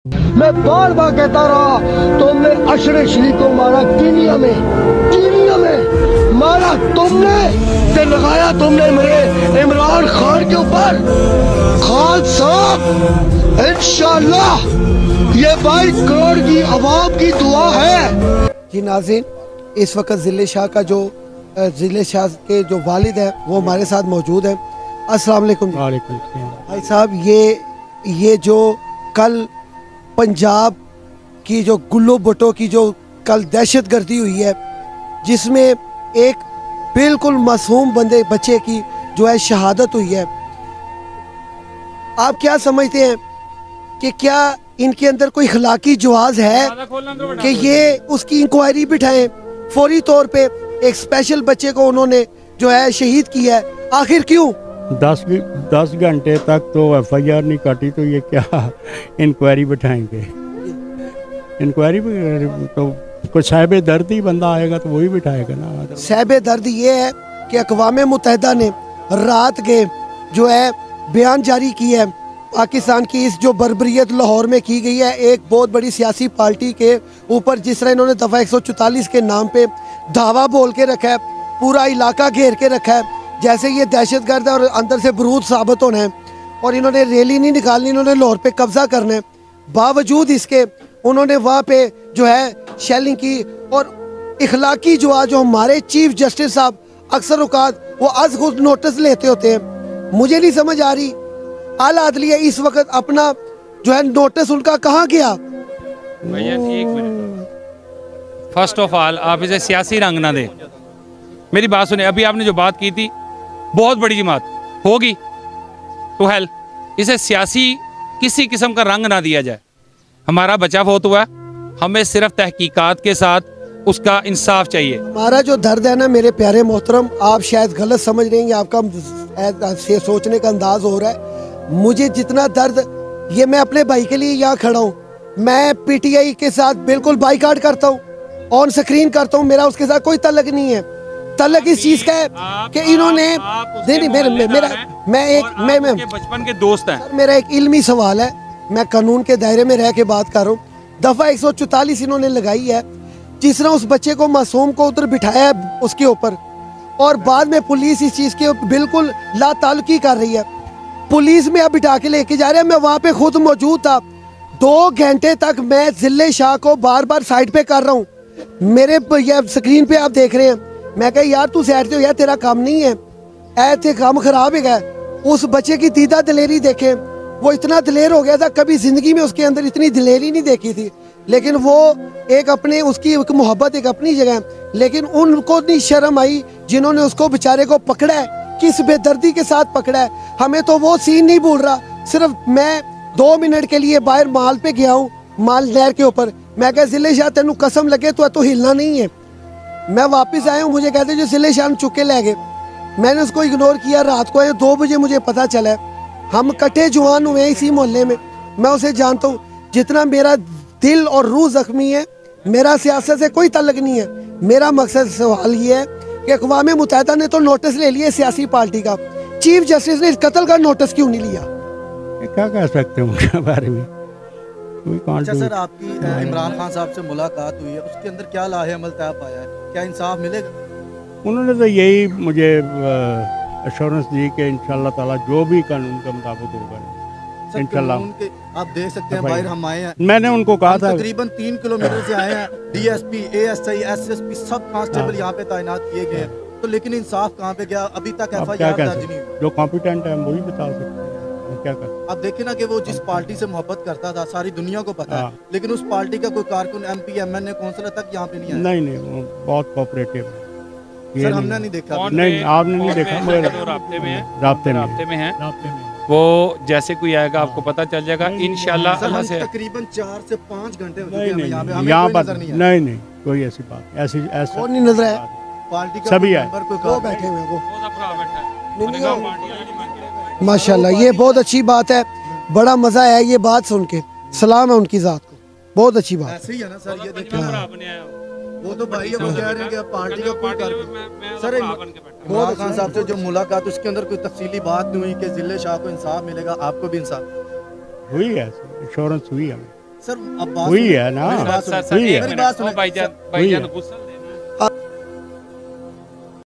मैं बार बार कहता रहा, तुमने अशरे शरीफ को मारा कीनिया में मारा तुमने, ते लगाया तुमने मेरे इमरान खान के ऊपर। खान साहब इंशाअल्लाह ये 22 करोड़ की आवाम की दुआ है। जी नाज़रीन, इस वक्त ज़िले शाह का जो ज़िले शाह के जो वालिद हैं वो हमारे साथ मौजूद हैं। अस्सलाम वालेकुम भाई साहब, ये जो कल पंजाब की जो गुल्लू भुट्टो की जो कल दहशतगर्दी हुई है, जिसमें एक बिल्कुल मासूम बच्चे की जो है शहादत हुई है, आप क्या समझते हैं कि क्या इनके अंदर कोई अखलाकी जवाज़ है कि ये उसकी इंक्वायरी बिठाएं? फौरी तौर पे एक स्पेशल बच्चे को उन्होंने जो है शहीद किया है, आखिर क्यों? 10 घंटे तक तो FIR नहीं कटी, तो ये क्या इंक्वायरी बिठाएंगे? इंक्वायरी तो कोई साहिब दर्द ही बंदा आएगा तो वही बिठाएगा ना। साहिब दर्द ये है कि अक़वाम मुत्तहिदा ने रात के जो है बयान जारी किया है पाकिस्तान की इस जो बर्बरियत लाहौर में की गई है एक बहुत बड़ी सियासी पार्टी के ऊपर, जिस तरह इन्होंने दफ़ा 144 के नाम पे धावा बोल के रखा है, पूरा इलाका घेर के रखा है जैसे ये दहशतगर्द है और अंदर से बरूद साबित होना है, और इन्होंने रैली नहीं निकालनी, इन्होंने लाहौर पे कब्जा करना है। बावजूद इसके उन्होंने वहाँ पे जो है शेलिंग की, और इखलाकी जो आज जो हमारे चीफ जस्टिस साहब अक्सर औकात वो आज खुद नोटिस लेते होते हैं। मुझे नहीं समझ आ रही आला अदलिया इस वक्त अपना जो है नोटिस उनका कहाँ गया? भैया एक मिनट, फर्स्ट ऑफ ऑल आप इसे सियासी रंग ना दें। मेरी बात सुने, अभी आपने जो बात की थी बहुत बड़ी जमात होगी तो हेल, इसे सियासी किसी किस्म का रंग ना दिया जाए। हमारा बचा बहुत हुआ, हमें सिर्फ तहकीकात के साथ उसका इंसाफ चाहिए। हमारा जो दर्द है ना मेरे प्यारे मोहतरम, आप शायद गलत समझ रहे हैं, आपका से सोचने का अंदाज हो रहा है। मुझे जितना दर्द, ये मैं अपने भाई के लिए यहाँ खड़ा हूँ, मैं PTI के साथ बिल्कुल बाइकाट करता हूँ, ऑन स्क्रीन करता हूँ, मेरा उसके साथ कोई तल्लक नहीं है। तल्लक इस चीज का है कि इन्होंने मैं बचपन के दोस्त हैं। मेरा एक इल्मी सवाल है, मैं कानून के दायरे में रह के बात कर रहा हूँ। दफा 144 इन्होंने लगाई है, जिस तरह उस बच्चे को मासूम को उधर बिठाया है उसके ऊपर, और बाद में पुलिस इस चीज के बिल्कुल लाताल्लुकी कर रही है। पुलिस में अब बिठा के लेके जा रहे हैं, मैं वहाँ पे खुद मौजूद था। 2 घंटे तक मैं ज़िले शाह को बार बार साइड पे कर रहा हूँ, मेरे स्क्रीन पे आप देख रहे हैं। मैं कह यार तू साइड से यार, तेरा काम नहीं है, ऐसे काम खराब है। उस बच्चे की दीदा दिलेरी देखें, वो इतना दिलेर हो गया था, कभी जिंदगी में उसके अंदर इतनी दिलेरी नहीं देखी थी। लेकिन वो एक अपने उसकी एक मोहब्बत एक अपनी जगह, लेकिन उनको नहीं शर्म आई जिन्होंने उसको बेचारे को पकड़ा है, किस बेदर्दी के साथ पकड़ा है। हमें तो वो सीन नहीं भूल रहा। सिर्फ मैं 2 मिनट के लिए बाहर माल पे गया हूँ, माल नहर के ऊपर, मैं कह ज़िले शाह तेनू कसम लगे तो हिलना नहीं है। मैं वापस आया हूँ, मुझे कहते जो ज़िले शाह चुक के ले गए, मैंने उसको इग्नोर किया। रात को आए 2 बजे मुझे पता चला है, हम कट्ठे जवान हुए हैं इसी मोहल्ले में, मैं उसे जानता हूँ। जितना मेरा दिल और रूह जख्मी है, मेरा सियासत से कोई तल्लक नहीं है। मेरा मकसद सवाल ये है कि अक़वाम मुत्तहिदा ने तो नोटिस ले लिया सियासी पार्टी का, चीफ जस्टिस ने कत्ल का नोटिस क्यों नहीं लिया? क्या कह सकते हैं उनके बारे में? अच्छा सर, आपकी इमरान खान साहब से मुलाकात हुई है, उसके अंदर क्या लाहेअमल तय पाया है, क्या इंसाफ मिलेगा? उन्होंने तो यही मुझे एश्योरेंस दी कि इंशाल्लाह ताला जो भी कानून के मुताबिक होगा इंशाल्लाह। आप देख सकते हैं बाहर हम आए हैं, मैंने उनको कहा था तकरीबन 3 किलोमीटर से आए हैं। DSP, ASI, SSP सब कांस्टेबल यहाँ पे तैनात किए गए हैं, तो लेकिन इंसाफ कहाँ पे गया? अभी तक FIR दर्ज नहीं हुई। जो कॉम्पिटेंट है वही बता सकते हैं, क्या कर। आप देखें ना कि वो जिस पार्टी से मोहब्बत करता था सारी दुनिया को पता है, लेकिन उस पार्टी का कोई कारकुन MP, MNA, कौंसलर तक यहाँ पे नहीं आया। नहीं, वो बहुत कोऑपरेटिव है। सर हमने नहीं देखा। नहीं, आपने नहीं देखा, मगर राब्ते में है। वो जैसे कोई आएगा आपको पता चल जाएगा इंशाल्लाह। तकरीबन 4 से 5 घंटे हो चुके हैं यहाँ पर। नहीं, कोई ऐसी बात ऐसा नहीं नजर है। पार्टी का सभी है, वो बैठे हुए वो माशाल्लाह, ये बहुत अच्छी बात है, बड़ा मजा आया ये बात सुन के। सलाम है उनकी जात को, बहुत अच्छी बात। ऐसे ही है ना सर, ये देखिए वो तो भाई अब कह रहे हैं कि पार्टी का कोई सर बहुत खान साहब से जो मुलाकात, उसके अंदर कोई तफसीली बात नहीं हुई कि ज़िले शाह को इंसाफ मिलेगा, आपको भी इंसाफ हुई है, इंश्योरेंस हुई है। सर अब बात हुई सुनिए। है ना, मेरी बात सर सुनिए। एक है। मिनट, बात ओ सुनिए। भाईजान हुई भाईजान है। गुस्सा